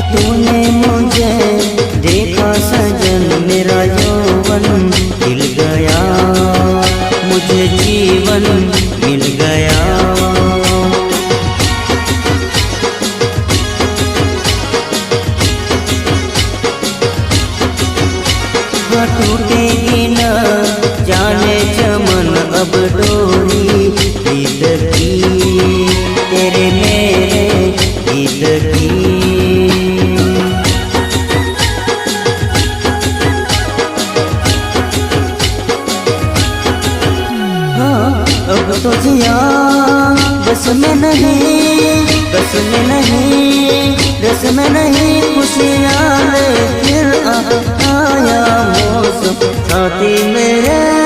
तूने मुझे देखा सजन, मेरा यौवन खिल गया, मुझे जीवन मिल गया। टूटेगी न जाने चमन अब डोरी गीत की, तेरे मेरे गीत की। हाँ अब तो जिया बस में नहीं, बस में नहीं, रस में नहीं, खुशियाँ ले फिर आया मौसम साथी मेरे।